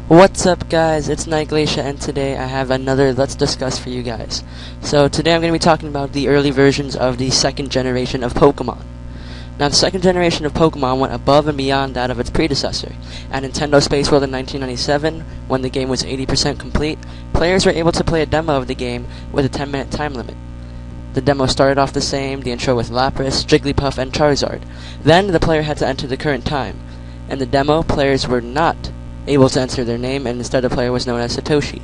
What's up, guys? It's Night Glacier, and today I have another Let's Discuss for you guys. So today I'm going to be talking about the early versions of the second generation of Pokemon. Now, the second generation of Pokemon went above and beyond that of its predecessor. At Nintendo Space World in 1997, when the game was 80% complete, players were able to play a demo of the game with a 10-minute time limit. The demo started off the same, the intro with Lapras, Jigglypuff, and Charizard. Then the player had to enter the current time. In the demo, players were not able to enter their name, and instead the player was known as Satoshi.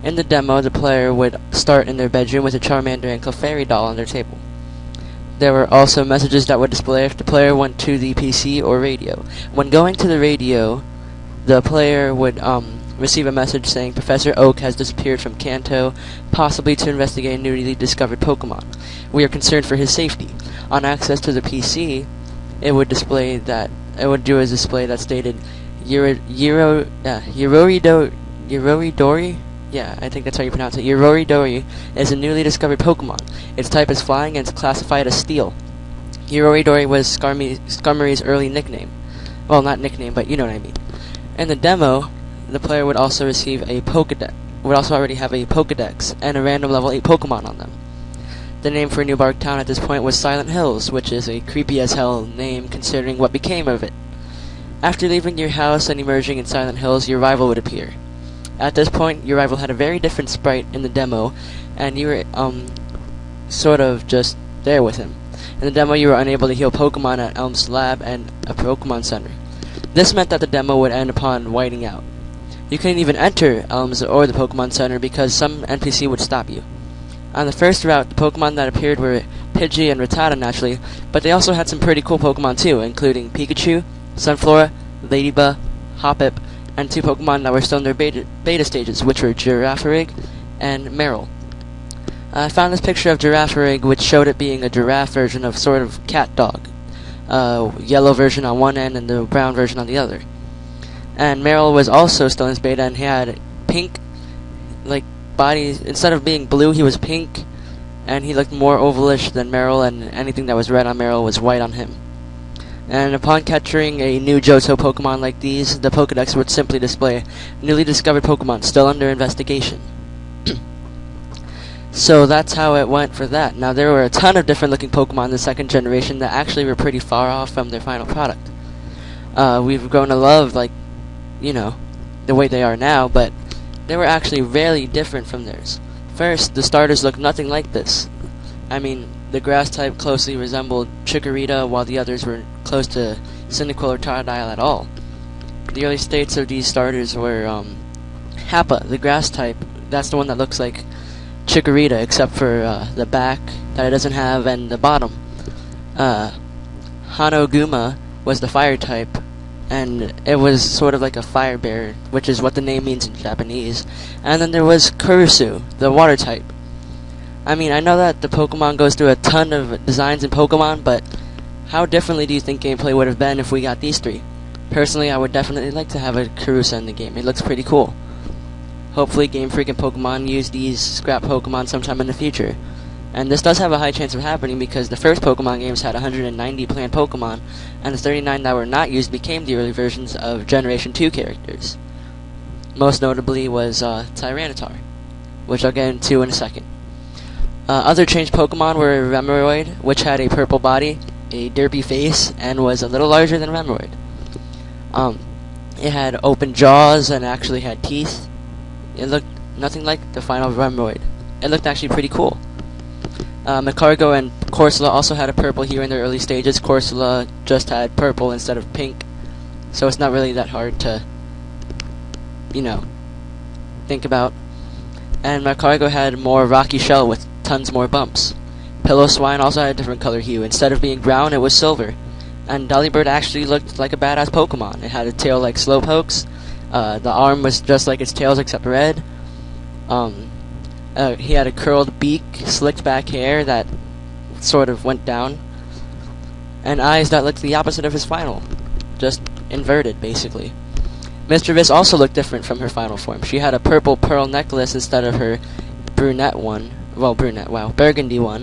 In the demo, the player would start in their bedroom with a Charmander and Clefairy doll on their table. There were also messages that would display if the player went to the PC or radio. When going to the radio, the player would receive a message saying Professor Oak has disappeared from Kanto, possibly to investigate a newly discovered Pokemon. We are concerned for his safety. On access to the PC, it would do a display that stated Yorodori? Yeah, I think that's how you pronounce it. Yorodori is a newly discovered Pokemon. Its type is flying and it's classified as Steel. Yorodori was Skarmory's early nickname. Well, not nickname, but you know what I mean. In the demo, the player would also receive a Pokedex. Would also already have a Pokedex and a random level 8 Pokemon on them. The name for New Bark Town at this point was Silent Hills, which is a creepy as hell name considering what became of it. After leaving your house and emerging in Silent Hills, your rival would appear. At this point, your rival had a very different sprite in the demo, and you were, sort of just there with him. In the demo, you were unable to heal Pokemon at Elm's lab and a Pokemon Center. This meant that the demo would end upon whiting out. You couldn't even enter Elm's or the Pokemon Center because some NPC would stop you. On the first route, the Pokemon that appeared were Pidgey and Rattata naturally, but they also had some pretty cool Pokemon too, including Pikachu, Sunflora, Ladybug, Hoppip, and 2 Pokemon that were still in their beta stages, which were Girafarig and Meryl. I found this picture of Girafarig, which showed it being a giraffe version of sort of cat dog. Yellow version on one end and the brown version on the other. And Meryl was also still in his beta, and he had pink, body. Instead of being blue, he was pink, and he looked more ovalish than Meryl, and anything that was red on Meryl was white on him. And upon capturing a new Johto Pokemon like these, the Pokedex would simply display newly discovered Pokemon still under investigation. So that's how it went for that. Now, there were a ton of different looking Pokemon in the second generation that actually were pretty far off from their final product. We've grown to love, the way they are now, but they were actually really different from theirs. First, the starters looked nothing like this. I mean, the grass type closely resembled Chikorita, while the others were close to Cyndaquil or Totodile at all. The early states of these starters were Happa, the grass type. That's the one that looks like Chikorita, except for the back that it doesn't have and the bottom. Hanoguma was the fire type, and it was sort of like a fire bear, which is what the name means in Japanese. And then there was Kurisu, the water type. I mean, I know that the Pokemon goes through a ton of designs in Pokemon, but how differently do you think gameplay would have been if we got these 3? Personally, I would definitely like to have a Karusa in the game. It looks pretty cool. Hopefully Game Freak and Pokemon use these scrap Pokemon sometime in the future. And this does have a high chance of happening because the first Pokemon games had 190 planned Pokemon, and the 39 that were not used became the early versions of Generation 2 characters. Most notably was Tyranitar, which I'll get into in a second. Other changed Pokemon were Remoraid, which had a purple body, a derpy face, and was a little larger than Remoraid. It had open jaws and actually had teeth. It looked nothing like the final Remoraid. It looked actually pretty cool. Macargo and Corsola also had a purple here in their early stages. Corsola just had purple instead of pink, so it's not really that hard to, think about. And Macargo had more rocky shell with tons more bumps. Pillow-Swine also had a different color hue. Instead of being brown, it was silver. And Delibird actually looked like a badass Pokemon. It had a tail like Slowpoke's. The arm was just like its tails except red. He had a curled beak, slicked back hair that sort of went down, and eyes that looked the opposite of his final. Just inverted, basically. Mischievous also looked different from her final form. She had a purple pearl necklace instead of her burgundy one.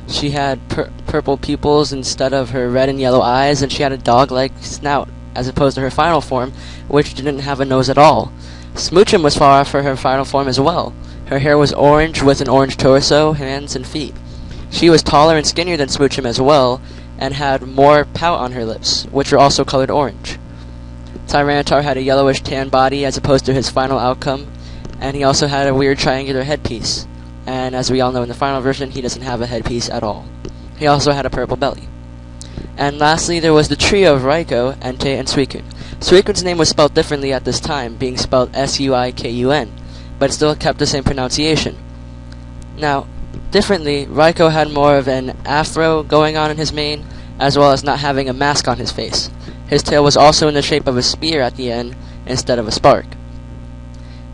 She had purple pupils instead of her red and yellow eyes, and she had a dog-like snout as opposed to her final form, which didn't have a nose at all. Smoochum was far off for her final form as well. Her hair was orange with an orange torso, hands, and feet. She was taller and skinnier than Smoochum as well, and had more pout on her lips, which were also colored orange. Tyranitar had a yellowish tan body as opposed to his final outcome, and he also had a weird triangular headpiece. And as we all know in the final version, he doesn't have a headpiece at all. He also had a purple belly. And lastly, there was the trio of Raikou, Entei, and Suicune. Suicune's name was spelled differently at this time, being spelled S-U-I-K-U-N, but it still kept the same pronunciation. Now, differently, Raikou had more of an afro going on in his mane, as well as not having a mask on his face. His tail was also in the shape of a spear at the end, instead of a spark.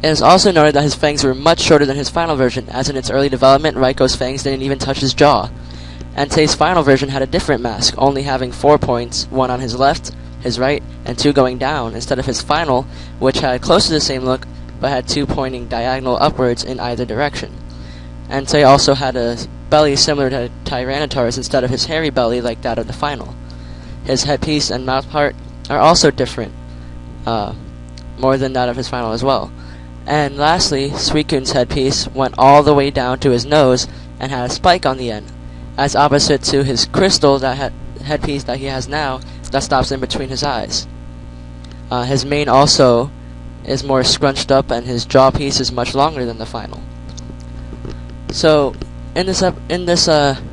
It is also noted that his fangs were much shorter than his final version, as in its early development, Raikou's fangs didn't even touch his jaw. Entei's final version had a different mask, only having 4 points, 1 on his left, his right, and 2 going down, instead of his final, which had close to the same look, but had 2 pointing diagonal upwards in either direction. Entei also had a belly similar to Tyranitar's instead of his hairy belly like that of the final. His headpiece and mouth part are also different, more than that of his final as well. And lastly, Suicune's headpiece went all the way down to his nose and had a spike on the end, as opposite to his crystal headpiece that he has now that stops in between his eyes. His mane also is more scrunched up, and his jaw piece is much longer than the final. So, in this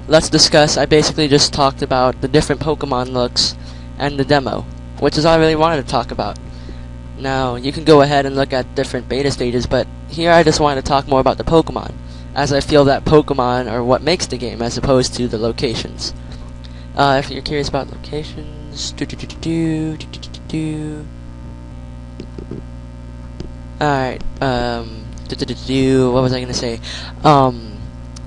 Let's Discuss, I basically just talked about the different Pokemon looks and the demo, which is all I really wanted to talk about. Now, you can go ahead and look at different beta stages, but here I just wanted to talk more about the Pokemon, as I feel that Pokemon are what makes the game, as opposed to the locations. If you're curious about locations, alright, what was I gonna say?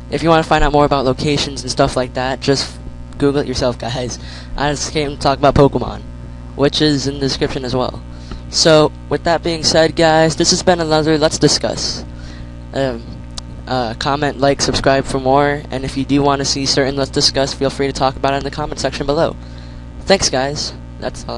If you want to find out more about locations and stuff like that, just Google it yourself, guys. I just came to talk about Pokemon, which is in the description as well. So, with that being said, guys, this has been another Let's Discuss. Comment, like, subscribe for more, and if you do want to see certain Let's Discuss, feel free to talk about it in the comment section below. Thanks, guys. That's all.